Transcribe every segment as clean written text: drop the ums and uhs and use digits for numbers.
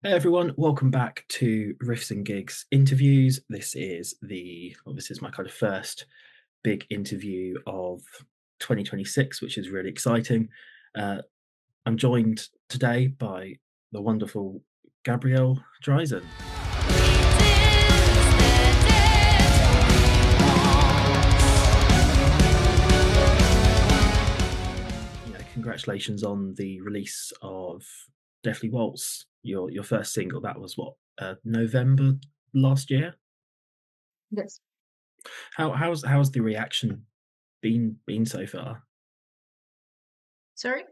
Hey everyone, welcome back to Riffs and Gigs Interviews. This is my kind of first big interview of 2026, which is really exciting. Uh, I'm joined today by the wonderful Gabrielle Driessen. Congratulations on the release of Deathly Waltz, your first single. That was what, November last year. Yes. How's the reaction been so far? Sorry?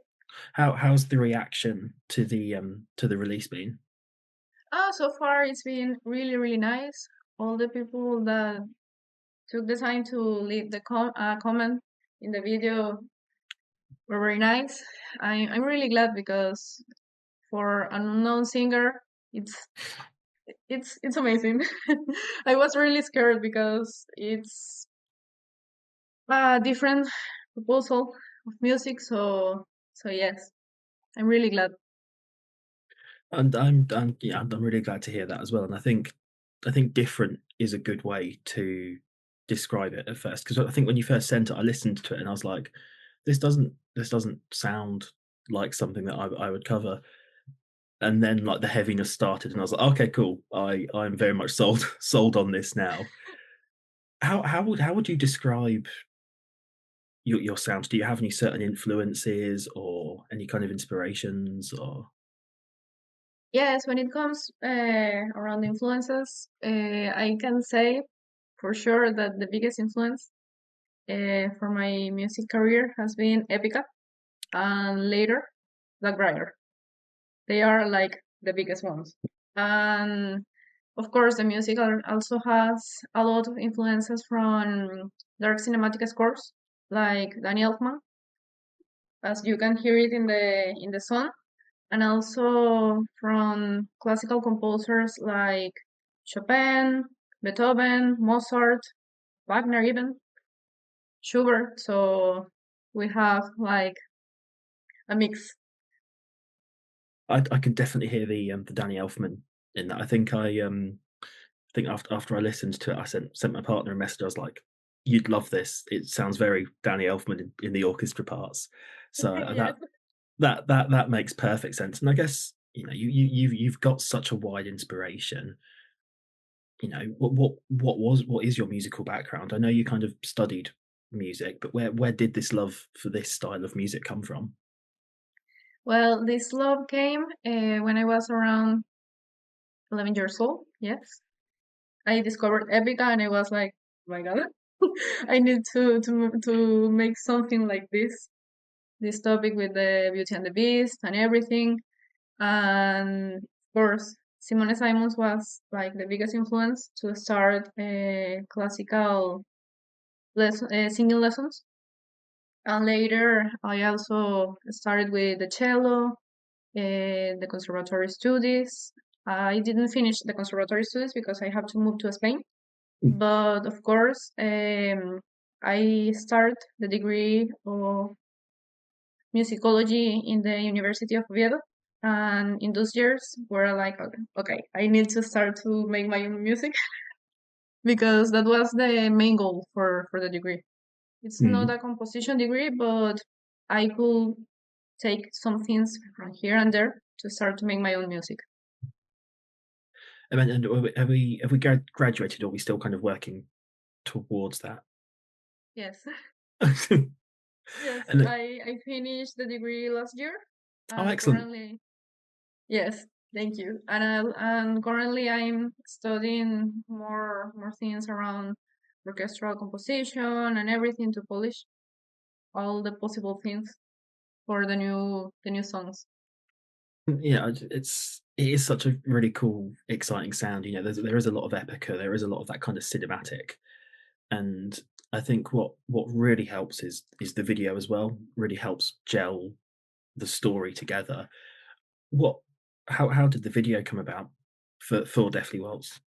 How's the reaction to the release been? So far it's been really, really nice. All the people that took the time to leave the comment in the video were very nice. I'm really glad because for an unknown singer, it's it's amazing. I was really scared because it's a different proposal of music, so yes, I'm really glad. And I'm really glad to hear that as well. And I think different is a good way to describe it at first, because I think when you first sent it, I listened to it and I was like, this doesn't sound like something that I would cover. And then like the heaviness started, and I was like, okay, cool. I'm very much sold on this now. How would you describe your sounds? Do you have any certain influences or any kind of inspirations or? Yes, when it comes around influences, I can say for sure that the biggest influence for my music career has been Epica and later Blackbriar. They are like the biggest ones. And of course, the music also has a lot of influences from dark cinematic scores like Danny Elfman, as you can hear it in the song, and also from classical composers like Chopin, Beethoven, Mozart, Wagner, even Schubert. So we have like a mix. I can definitely hear the Danny Elfman in that. I think after I listened to it, I sent my partner a message. I was like, "You'd love this. It sounds very Danny Elfman in the orchestra parts." So Yes. that makes perfect sense. And I guess you've got such a wide inspiration. What is your musical background? I know you kind of studied music, but where did this love for this style of music come from? Well, this love came when I was around 11 years old. Yes. I discovered Epica and I was like, oh my God, I need to make something like this topic with the Beauty and the Beast and everything. And of course, Simone Simons was like the biggest influence to start classical singing lessons. And later, I also started with the cello, the conservatory studies. I didn't finish the conservatory studies because I have to move to Spain. But of course, I start the degree of musicology in the University of Oviedo. And in those years, were like, okay, I need to start to make my own music because that was the main goal for the degree. It's not Mm. a composition degree, but I could take some things from here and there to start to make my own music. And have we graduated, or are we still kind of working towards that? Yes. and Yes, it- I finished the degree last year, oh, and excellent. currently, yes, thank you. And currently I'm studying more things around orchestral composition and everything to polish all the possible things for the new songs. Yeah, it is such a really cool, exciting sound. There is a lot of epica, there is a lot of that kind of cinematic, and I think what really helps is the video as well. Really helps gel the story together. What how did the video come about for Deathly Waltz?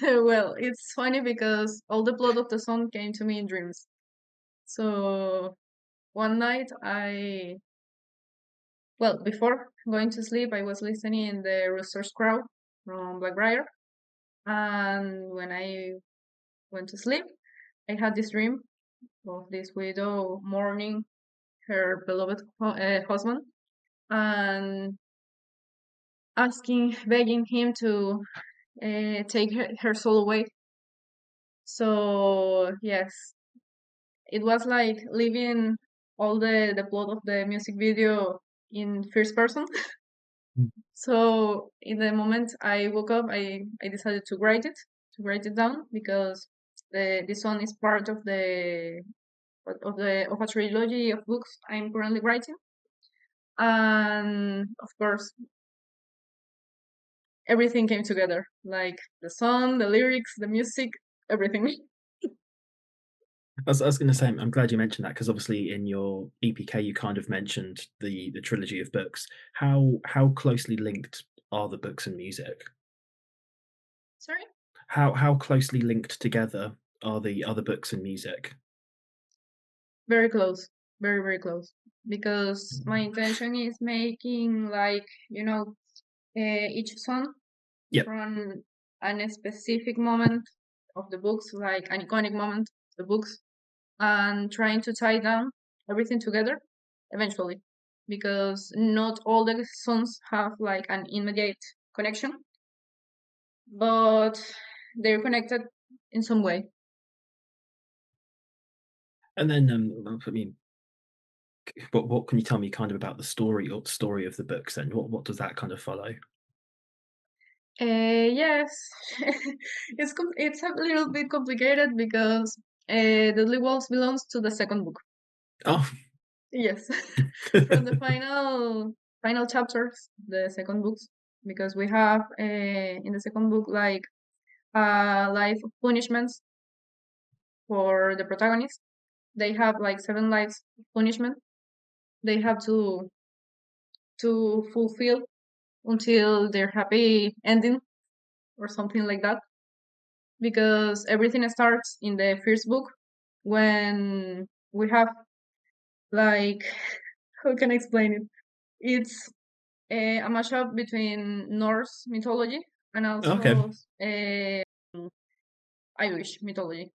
Well, it's funny because all the plot of the song came to me in dreams. So one night I well, before going to sleep, I was listening the Rooster's Crow from Blackbriar, and when I went to sleep, I had this dream of this widow mourning her beloved husband and asking, begging him to take her soul away. So yes, it was like living all the plot of the music video in first person. Mm. So in the moment I woke up, I decided to write it down because this song is part of a trilogy of books I'm currently writing, and of course everything came together, like the song, the lyrics, the music, everything. I was going to say, I'm glad you mentioned that because obviously in your EPK you kind of mentioned the trilogy of books. How closely linked are the books and music? Sorry. How closely linked together are the other books and music? Very close, very close. Because my intention is making like each song Yep. from a specific moment of the books, like an iconic moment of the books, and trying to tie down everything together eventually. Because not all the songs have like an immediate connection, but they're connected in some way. And then, I mean, what can you tell me kind of about the story of the books? Then, what does that kind of follow? Yes, it's a little bit complicated because Deadly Waltz belongs to the second book. Oh, Yes, from the final chapters, the second books, because we have in the second book like life of punishments for the protagonist. They have like 7 lives of punishment. They have to fulfill until their happy ending or something like that. Because everything starts in the first book when we have like how can I explain it? It's a mashup between Norse mythology and okay. also Irish mythology.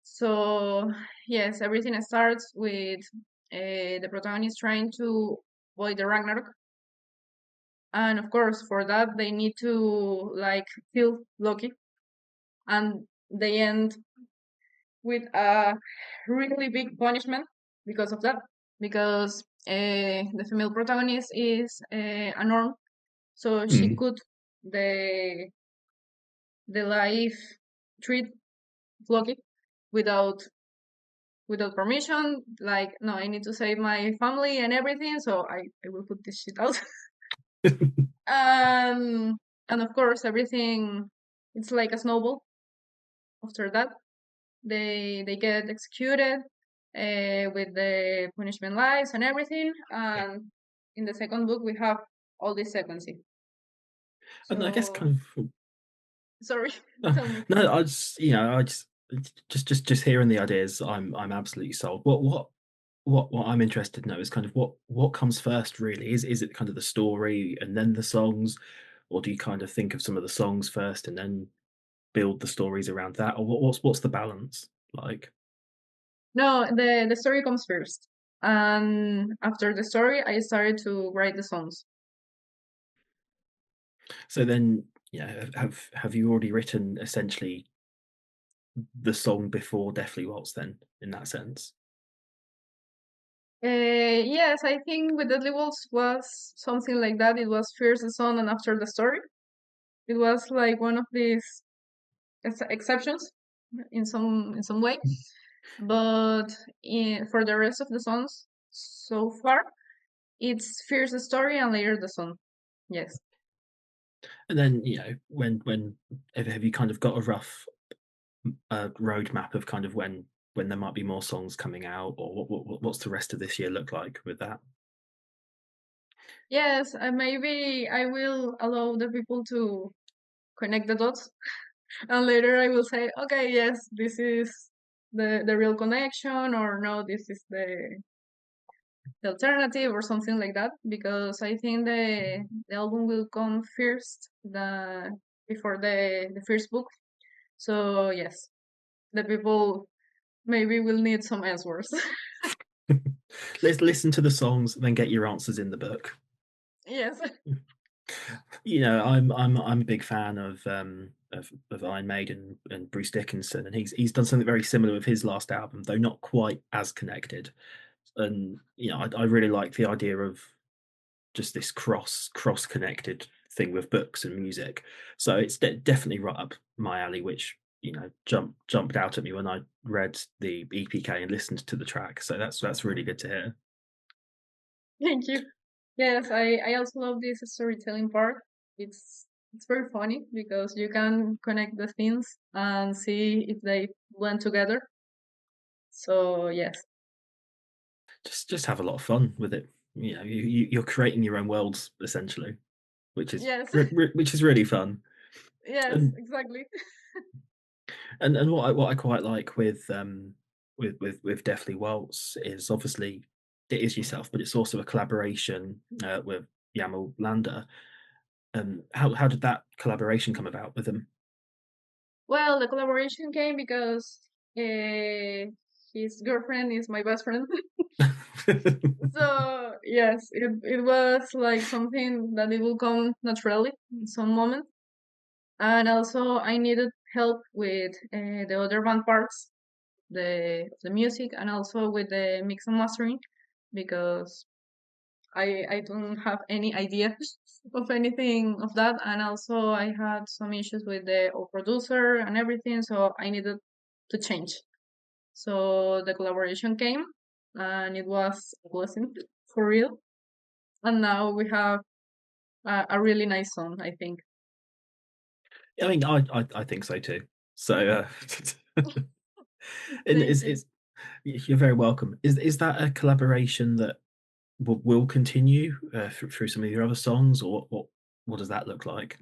So yes, everything starts with the protagonist trying to avoid the Ragnarok, and of course for that they need to like kill Loki, and they end with a really big punishment because of that. Because the female protagonist is a norm, so she Mm. cut the life treat Loki without permission. Like, no, I need to save my family and everything, so I will put this shit out. um, and of course, everything it's like a snowball. After that, they get executed with the punishment lives and everything. And in the second book, we have all this sequencing. And I guess So kind of sorry, uh, tell me. no, I just I just hearing the ideas, I'm absolutely sold. What I'm interested to know is kind of what comes first. Really, is it kind of the story and then the songs, or do you kind of think of some of the songs first and then build the stories around that, or what's the balance like? No, the story comes first, and after the story, I started to write the songs. So then, yeah, have you already written essentially the song before Deathly Waltz? Then, in that sense. Yes, I think with Deadly Wolves was something like that. It was first the song and after the story. It was like one of these exceptions in some way. But for the rest of the songs so far, it's first the story and later the song. Yes. And then, when have you kind of got a rough roadmap of kind of when there might be more songs coming out, or what's the rest of this year look like with that? Yes, maybe I will allow the people to connect the dots, and later I will say, okay, yes, this is the real connection, or no, this is the alternative or something like that, because I think the album will come first before the first book. So yes, the people maybe will need some answers. Let's listen to the songs, then get your answers in the book. Yes. I'm a big fan of Iron Maiden and Bruce Dickinson, and he's done something very similar with his last album, though not quite as connected. And I really like the idea of just this cross connected thing with books and music. So it's definitely right up my alley, which jumped out at me when I read the EPK and listened to the track. So that's really good to hear. Thank you. Yes, I also love this storytelling part. It's very funny because you can connect the things and see if they blend together. So yes. Just have a lot of fun with it. You're creating your own worlds essentially, which is Yes. which is really fun. Yes, And exactly. what I quite like with Deathly Waltz is obviously it is yourself, but it's also a collaboration with Yamal Landa. How did that collaboration come about with them? Well, the collaboration came because his girlfriend is my best friend. So yes, it was like something that it will come naturally in some moment. And also I needed help with the other band parts, the music, and also with the mix and mastering because I don't have any idea of anything of that. And also I had some issues with the old producer and everything, so I needed to change. So the collaboration came, and it was a blessing for real. And now we have a really nice song, I think. I mean, I think so too. So, and Thank is you. is you're very welcome. Is that a collaboration that will continue through some of your other songs, or what does that look like?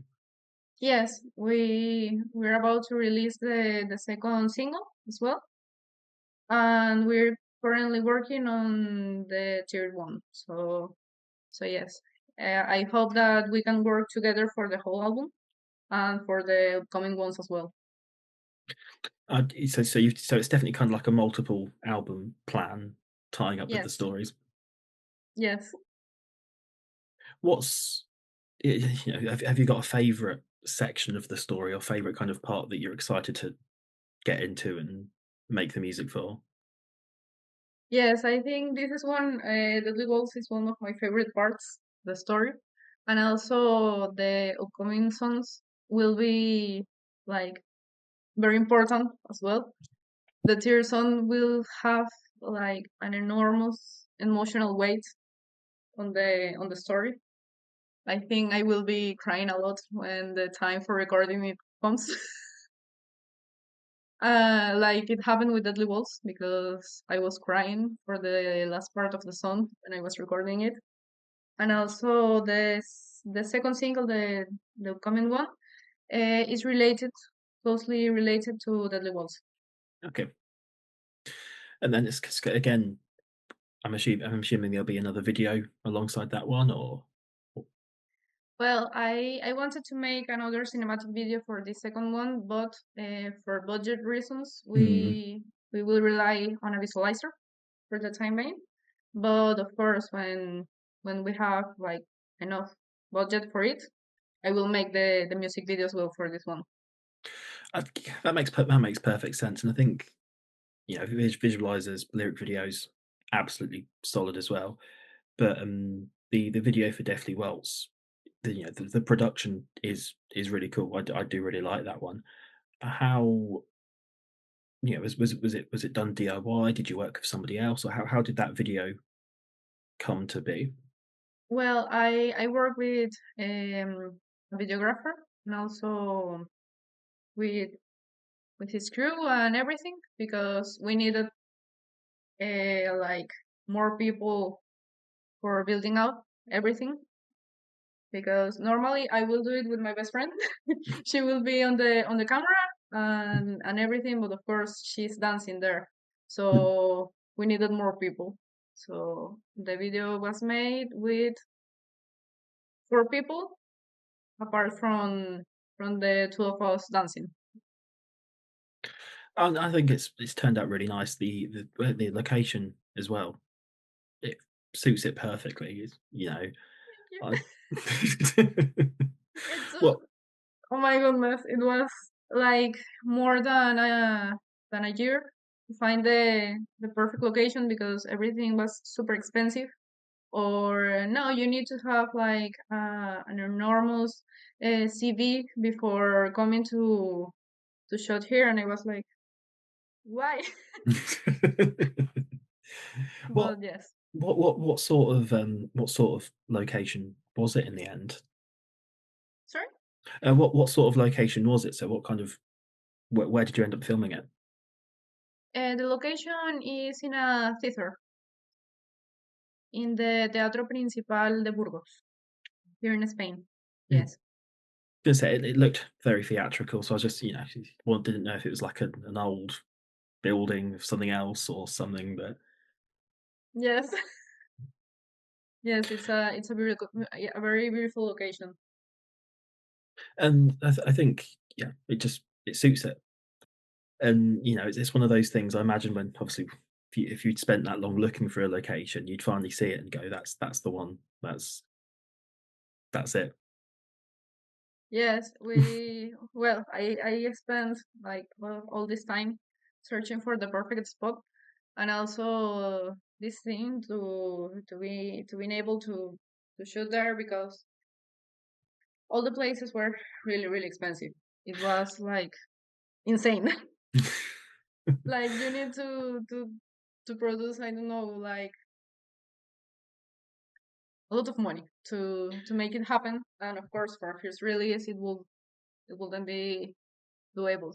Yes, we're about to release the second single as well, and we're currently working on the third one. So yes, I hope that we can work together for the whole album and for the upcoming ones as well. So it's definitely kind of like a multiple album plan tying up with the Yes, stories. yes, What's have you got a favorite section of the story or favorite kind of part that you're excited to get into and make the music for? yes. I think this is one. The Waltz is one of my favorite parts, the story, and also the upcoming songs will be like very important as well. The tear song will have like an enormous emotional weight on the story. I think I will be crying a lot when the time for recording it comes. Like it happened with Deadly Waltz because I was crying for the last part of the song when I was recording it, and also the second single, the upcoming one, is related closely related to Deadly Waltz. Okay, and then again. I'm assuming there'll be another video alongside that one, or Well, I wanted to make another cinematic video for the second one, but for budget reasons, hmm. we will rely on a visualizer for the time being. But of course, when we have like enough budget for it, I will make the music video as well for this one. I, that makes perfect sense, and I think visualizers, lyric videos, absolutely solid as well. But the video for Deathly Welts, the production is really cool. I do really like that one. How was it done DIY? Did you work with somebody else, or how did that video come to be? Well, I work with a videographer and also with with his crew and everything because we needed like more people for building out everything because normally I will do it with my best friend. She will be on the camera and everything, but of course she's dancing there. So we needed more people. So the video was made with 4 people, apart from the two of us dancing. I think it's turned out really nice. The location as well, it suits it perfectly. You know, I It took, what oh my goodness, it was like more than a year to find the perfect location because everything was super expensive. Or no, you need to have like an enormous CV before coming to shoot here, and I was like, why? what But yes, what sort of location was it in the end? sorry. What sort of location was it? So what kind of where did you end up filming it? The location is in a theater in the Teatro Principal de Burgos here in Spain. Mm. Yes. Gonna say it looked very theatrical, so I was just didn't know if it was like an old building of something else or something, but Yes. Yes, it's a a very beautiful location. and I think yeah, it suits it. And it's one of those things. I imagine when obviously if you'd spent that long looking for a location, you'd finally see it and go, "That's the one. That's it." Yes, well, I spent like all this time searching for the perfect spot, and also this thing to being able to shoot there because all the places were really really expensive. It was like insane. Like you need to produce, I don't know, like a lot of money to make it happen. And of course, for first release, it will then be doable.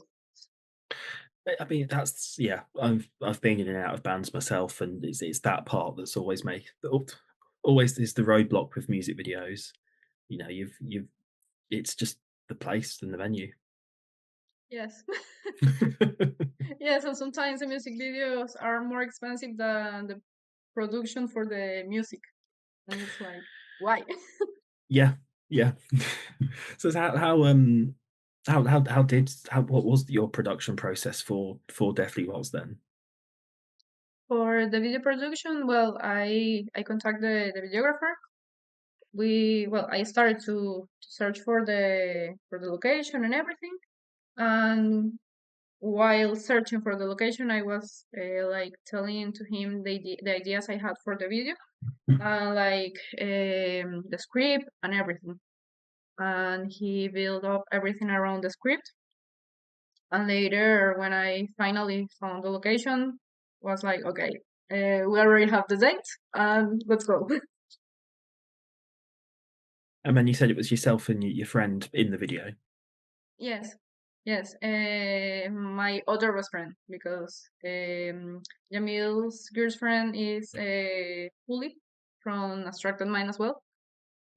I mean, that's yeah. I've been in and out of bands myself, and it's that part that's always is the roadblock with music videos. You've it's just the place and the venue. Yes. Yes, and sometimes the music videos are more expensive than the production for the music. And it's like, why? Yeah, yeah. So how what was your production process for Deathly Waltz then? For the video production, well, I contact the videographer. I started to search for the location and everything. And while searching for the location, I was like telling to him the ideas I had for the video, like the script and everything. And he built up everything around the script. And later, when I finally found the location, was like, okay, we already have the date, and let's go. And then you said it was yourself and your friend in the video. Yes, yes. My other best friend, because Jamil's girlfriend is Fully from Abstracted Mind as well,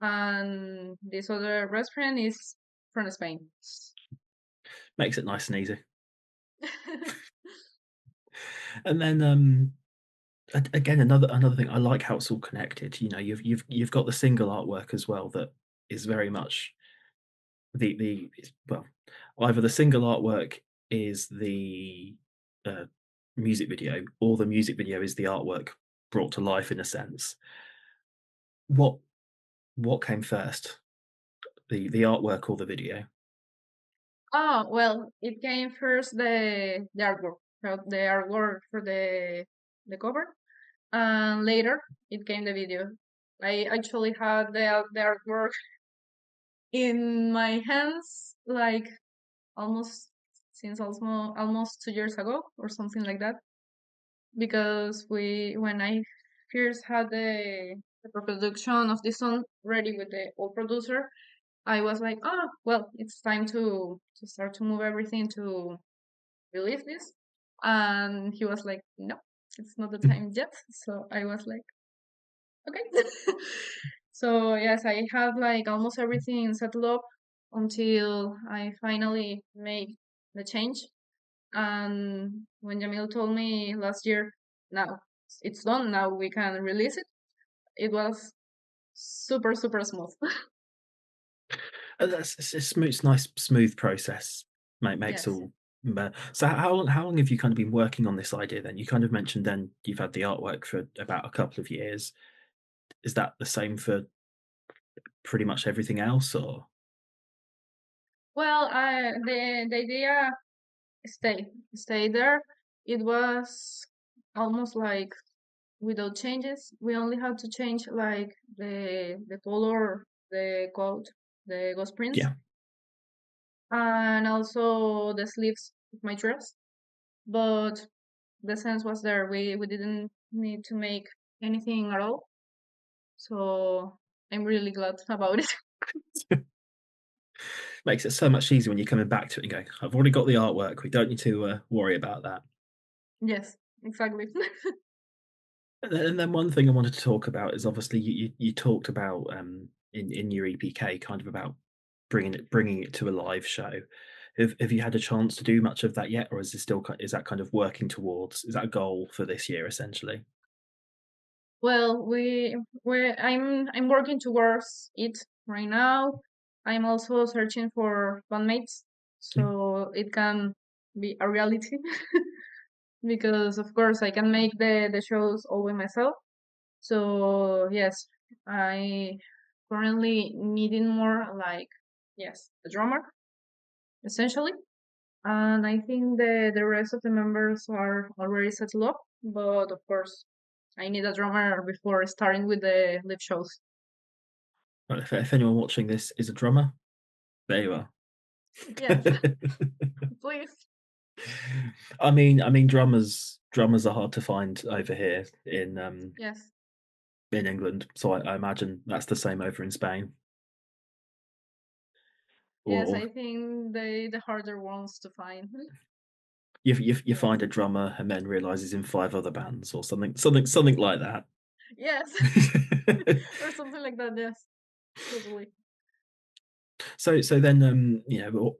and this other best friend is from Spain. Makes it nice and easy. And then again, another thing, I like how it's all connected. You've got the single artwork as well that is very much well, either the single artwork is the uh, music video, or the music video is the artwork brought to life in a sense. What what came first, the artwork or the video? Oh, well, it came first the artwork, the artwork for the cover, and later it came the video. I actually had the artwork in my hands like almost since almost 2 years ago or something like that. Because when I first had the production of this song ready with the old producer, I was like, oh, well, it's time to start to move everything to release this. And he was like, no, it's not the time yet. So I was like, okay. So yes, I have like almost everything settled up until I finally made the change. And when Jamil told me last year, now it's done. Now we can release it. It was super, super smooth. That's it's a smooth, it's a nice smooth process. Makes Yes. all. So how long have you kind of been working on this idea then? You kind of mentioned then you've had the artwork for about a couple of years. Is that the same for pretty much everything else, or Well, the idea stayed stayed there. It was almost like without changes. We only had to change like the color, the coat, the ghost prints, yeah? and also the sleeves of my dress. But the sense was there. We didn't need to make anything at all. So I'm really glad about it. Makes it so much easier when you're coming back to it and going, I've already got the artwork. We don't need to worry about that. Yes, exactly. And then one thing I wanted to talk about is obviously you talked about in your EPK kind of about bringing it to a live show. Have you had a chance to do much of that yet, or is this still is that kind of working towards? Is that a goal for this year essentially? Well, I'm working towards it right now. I'm also searching for bandmates Yeah. so it can be a reality because of course I can make the shows all by myself. So yes, I currently needing more like yes, a drummer essentially. And I think the rest of the members are already settled up, but of course I need a drummer before starting with the live shows. Well, if anyone watching this is a drummer, there you are. Yes, please. I mean, drummers are hard to find over here Yes, in England, so I imagine that's the same over in Spain. yes, Or I think the harder ones to find. you Yes, find a drummer and then realise he's in five other bands or something like that. yes, or something like that. Yes, totally. So then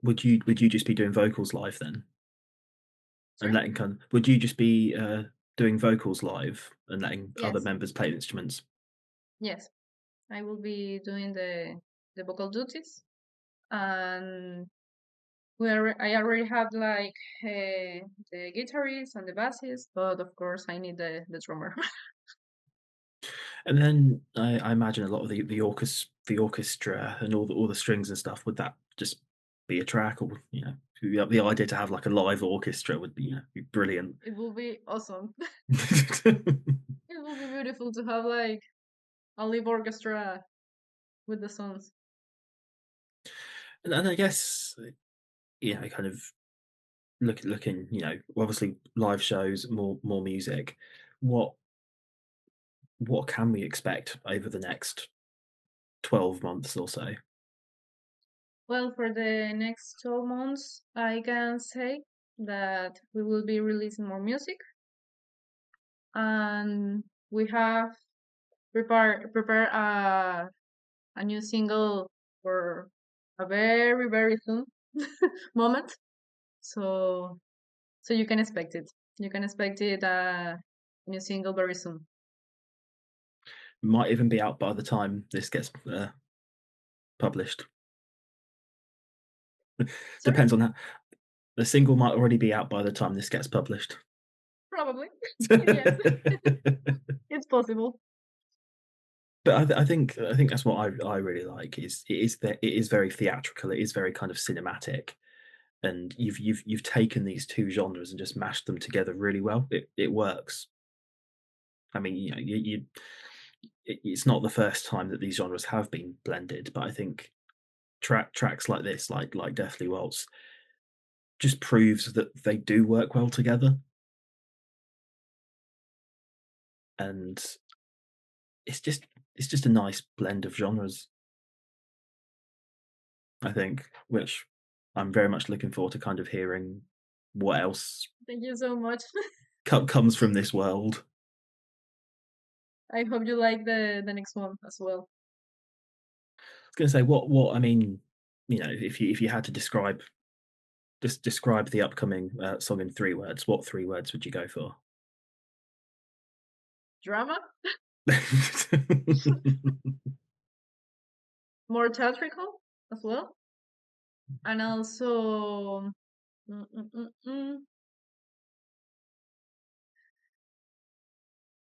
would you just be doing vocals live then and Sorry. letting would you just be doing vocals live and letting other Yes, members play instruments? yes, I will be doing the vocal duties, and I already have like the guitarist and the bassist, but of course I need the drummer. And then I imagine a lot of the orchestra and all the strings and stuff. Would that just be a track, or the idea to have like a live orchestra would be be brilliant. It will be awesome. It will be beautiful to have like a live orchestra with the songs. And I guess kind of looking obviously live shows, more music. What what can we expect over the next 12 months or so? Well, for the next 12 months, I can say that we will be releasing more music, and we have prepare a new single for a very very soon moment. So you can expect it. You can expect it a new single very soon. Might even be out by the time this gets published. Sorry, Depends on how the single might already be out by the time this gets published. probably yes, But it's possible. I think that's what I really like is it is very theatrical. It is very kind of cinematic, and you've taken these two genres and just mashed them together really well. It works. I mean, it's not the first time that these genres have been blended, but I think tracks like this, like Deathly Waltz, just proves that they do work well together, and it's just it's just a nice blend of genres. I think, which I'm very much looking forward to kind of hearing what else Thank you so much. comes from this world. I hope you like the next one as well. I was going to say what I mean. If you had to describe the upcoming song in 3 words, what 3 words would you go for? Drama, more theatrical as well, and also mm, mm, mm, mm,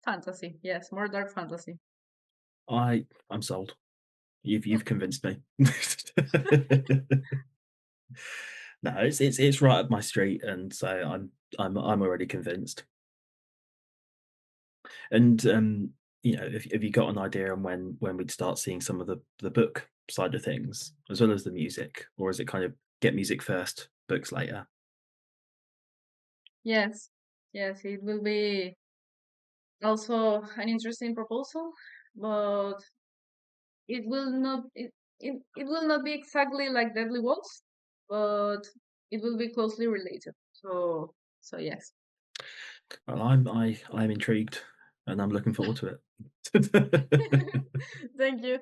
fantasy. Yes, more dark fantasy. I'm sold. You've convinced me. No, it's right up my street, and so I'm already convinced. And have you got an idea on when we'd start seeing some of the book side of things as well as the music, or is it kind of get music first, books later? Yes, yes, it will be also an interesting proposal, but it will not be exactly like Deadly Waltz, but it will be closely related. So yes. Well, I'm intrigued, and I'm looking forward to it. Thank you.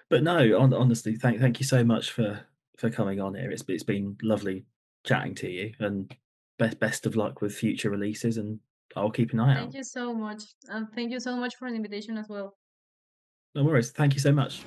But no, honestly, thank you so much for coming on here. It's been lovely chatting to you, and best of luck with future releases, and I'll keep an eye Thank out. you so much. And thank you so much for the invitation as well. No worries. Thank you so much.